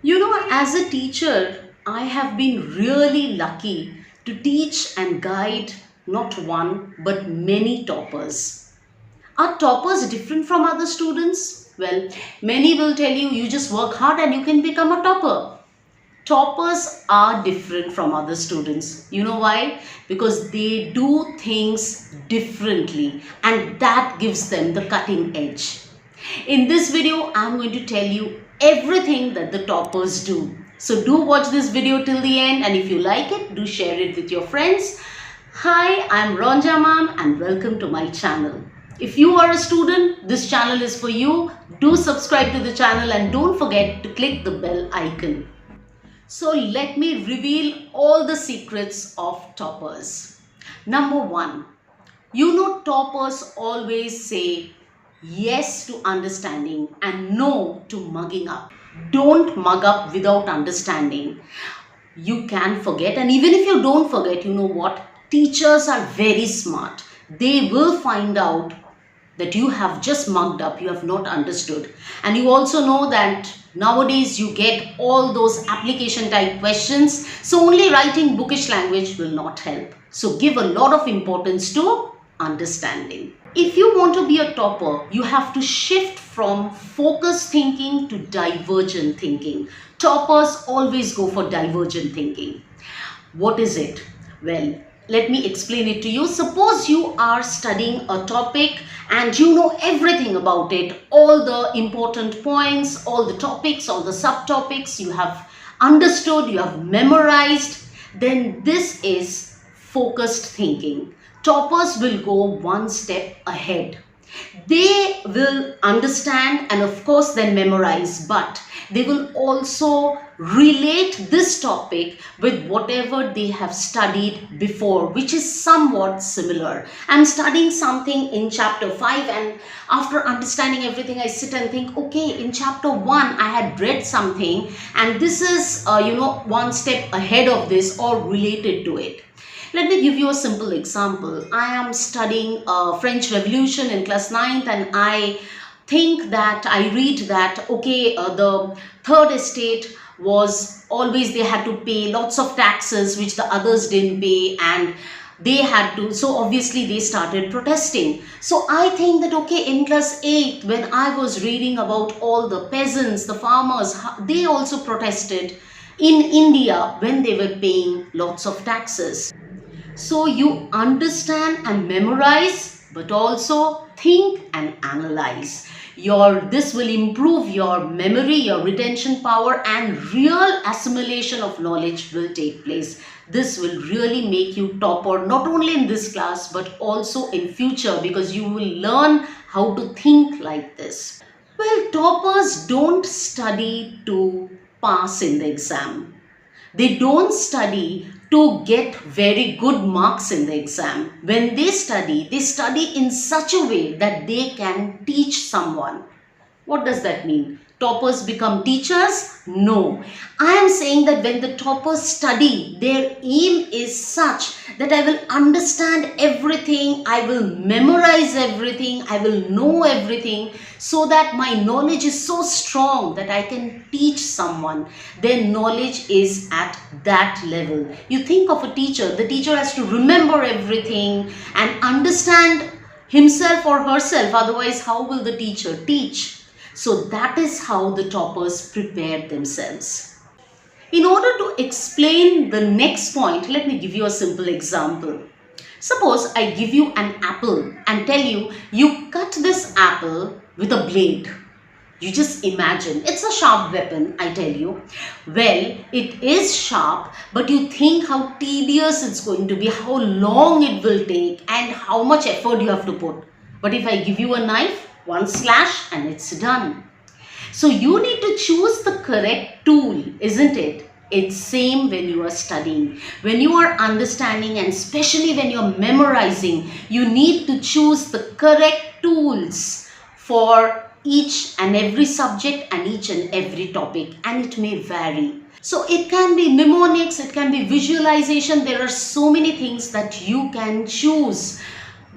As a teacher, I have been really lucky to teach and guide not one but many toppers. Are toppers different from other students? Well, many will tell you you just work hard and you can become a topper. Toppers are different from other students. You know why? Because they do things differently and that gives them the cutting edge. In this video, I'm going to tell you everything that the toppers do. So do watch this video till the end, and if you like it, do share it with your friends. Hi, I'm Ronja Ma'am and welcome to my channel. If you are a student, this channel is for you. Do subscribe to the channel and don't forget to click the bell icon. So let me reveal all the secrets of toppers. Number one, toppers always say yes to understanding and no to mugging up. Don't mug up without understanding. You can forget, and even if you don't forget, you know what? Teachers are very smart. They will find out that you have just mugged up, you have not understood. And you also know that nowadays you get all those application type questions, so only writing bookish language will not help. So give a lot of importance to understanding. If you want to be a topper, you have to shift from focused thinking to divergent thinking. Toppers always go for divergent thinking. What is it? Well, let me explain it to you. Suppose you are studying a topic and you know everything about it, all the important points, all the topics, all the subtopics you have understood, you have memorized, then this is focused thinking. Toppers will go one step ahead. They will understand and of course then memorize, but they will also relate this topic with whatever they have studied before, which is somewhat similar. I'm studying something in chapter 5 and after understanding everything I sit and think, okay, in chapter 1 I had read something and this is one step ahead of this or related to it. Let me give you a simple example. I am studying French Revolution in class 9th and I think that I read that, okay, the third estate was always they had to pay lots of taxes which the others didn't pay and they had to, so obviously they started protesting. So I think that, okay, in class 8 when I was reading about all the peasants, the farmers, they also protested in India when they were paying lots of taxes. So you understand and memorize, but also think and analyze. This will improve your memory, your retention power, and real assimilation of knowledge will take place. This will really make you topper not only in this class but also in future, because you will learn how to think like this. Well, toppers don't study to pass in the exam. They don't study to get very good marks in the exam. When they study in such a way that they can teach someone. What does that mean? Toppers become teachers? No. I am saying that when the toppers study, their aim is such that I will understand everything, I will memorize everything, I will know everything, so that my knowledge is so strong that I can teach someone. Their knowledge is at that level. You think of a teacher, the teacher has to remember everything and understand himself or herself, otherwise how will the teacher teach? So that is how the toppers prepare themselves. In order to explain the next point, let me give you a simple example. Suppose I give you an apple and tell you, you cut this apple with a blade. You just imagine, it's a sharp weapon, I tell you. Well, it is sharp, but you think how tedious it's going to be, how long it will take, and how much effort you have to put. But if I give you a knife, one slash and it's done. So you need to choose the correct tool, isn't it? It's same when you are studying. When you are understanding and especially when you're memorizing, you need to choose the correct tools for each and every subject and each and every topic, and it may vary. So it can be mnemonics, it can be visualization. There are so many things that you can choose.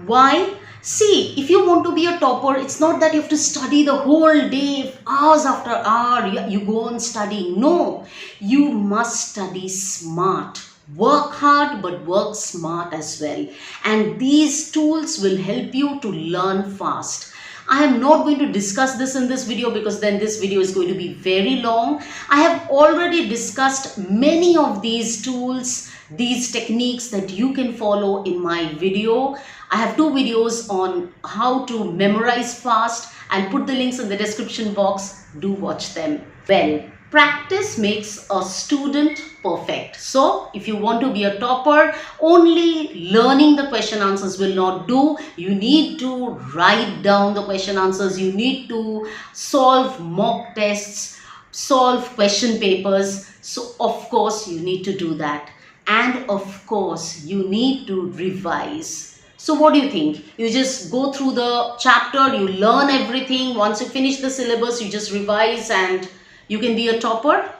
Why? See, if you want to be a topper, it's not that you have to study the whole day, hours after hour, you go on studying. No, you must study smart. Work hard, but work smart as well. And these tools will help you to learn fast. I am not going to discuss this in this video because then this video is going to be very long. I have already discussed many of these tools, these techniques that you can follow in my video. I have two videos on how to memorize fast. I'll put the links in the description box. Do watch them. Well, practice makes a student perfect. So, if you want to be a topper, only learning the question answers will not do. You need to write down the question answers. You need to solve mock tests, solve question papers. So, of course, you need to do that. And of course, you need to revise. So what do you think? You just go through the chapter, you learn everything. Once you finish the syllabus, you just revise and you can be a topper?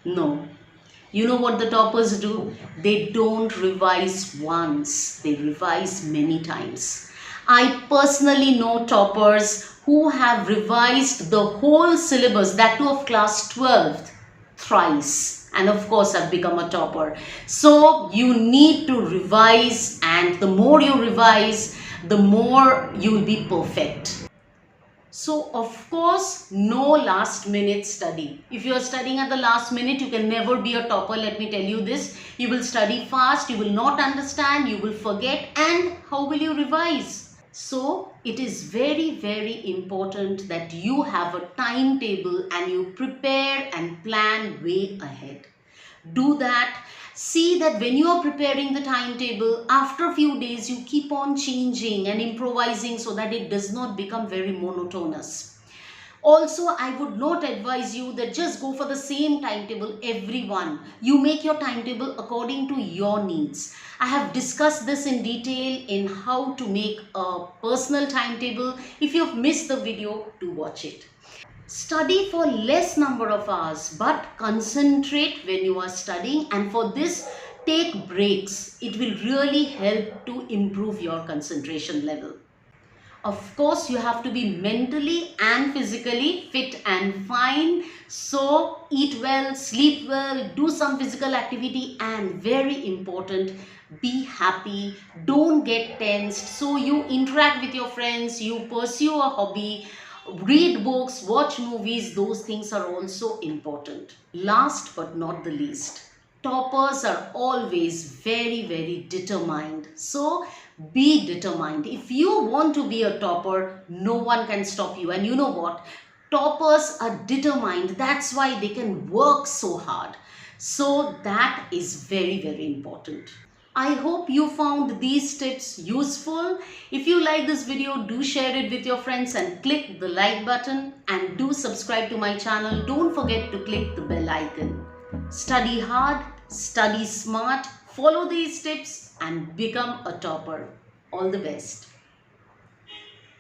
No. You know what the toppers do? They don't revise once. They revise many times. I personally know toppers who have revised the whole syllabus, that too of class 12th, thrice. And of course, I've become a topper. So you need to revise, and the more you revise, the more you will be perfect. So of course, no last minute study. If you are studying at the last minute, you can never be a topper. Let me tell you this. You will study fast, you will not understand, you will forget, and how will you revise? So it is very, very important that you have a timetable and you prepare and plan way ahead. Do that. See that when you are preparing the timetable, after a few days, you keep on changing and improvising so that it does not become very monotonous. Also, I would not advise you that just go for the same timetable everyone. You make your timetable according to your needs. I have discussed this in detail in how to make a personal timetable. If you've missed the video, do watch it. Study for less number of hours, but concentrate when you are studying, and for this, take breaks. It will really help to improve your concentration level. Of course, you have to be mentally and physically fit and fine. So, eat well, sleep well, do some physical activity, and very important, be happy. Don't get tensed. So, you interact with your friends, you pursue a hobby, read books, watch movies. Those things are also important. Last but not the least, toppers are always very, very determined. So be determined. If you want to be a topper, no one can stop you. And you know what? Toppers are determined. That's why they can work so hard. So that is very, very important. I hope you found these tips useful. If you like this video, do share it with your friends and click the like button, and do subscribe to my channel. Don't forget to click the bell icon. Study hard, study smart, follow these tips and become a topper. All the best.